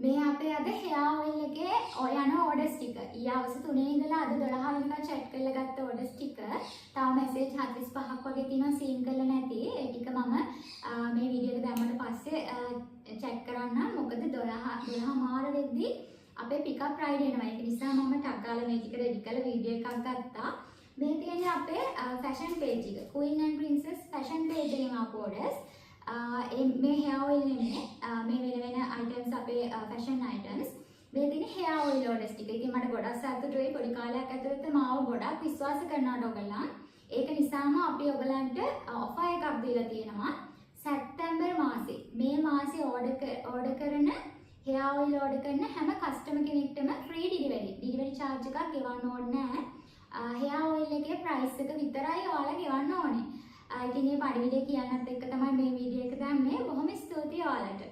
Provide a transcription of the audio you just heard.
මේ අපේ අද hair oil එකේ යන orders ටික. ඊ අවස 3 ඉඳලා අද 12 වෙනිදා chat කරලා ගත්ත orders ටික. තව message 45ක් වගේ තියෙනවා සීන් කරලා නැති. ඒ ටික මම මේ වීඩියෝ එක දැම්මට පස්සේ check කරන්න. මොකද 12 මාර වෙද්දී අපේ pickup ride එනවා. ඒක නිසා මම ටක් ගාලා මේ ටික ready කරලා වීඩියෝ එකක් ගත්තා. මේ තියෙන්නේ අපේ fashion page එක. Queen and Princess fashion page එකෙන් ආපු orders. මේ hair oil නෙමෙයි මේ වෙන items අපේ fashion items මේ තියෙන hair oil orders ටික. ඉතින් මට ගොඩක් සතුටුයි පොඩි කාලයක් ඇතුළත මාව ගොඩක් විශ්වාස කරනවාට ඔයගොල්ලන්. ඒක නිසාම අපි ඔයගලන්ට offer එකක් දීලා තියෙනවා. සැප්තැම්බර් මාසේ මේ මාසේ order කරන hair oil order කරන හැම customer කෙනෙක්ටම free delivery charge එකක් ගෙවන්න ඕනේ නැහැ. hair oil එකේ price එක විතරයි ඔයාලා ගෙවන්න ඕනේ. ඉතින් මේ පරිවිඩේ කියන්නත් එක්ක තමයි මේ වීඩියෝ එක දැම්මේ. බොහොම ස්තුතියි ඔයාලට.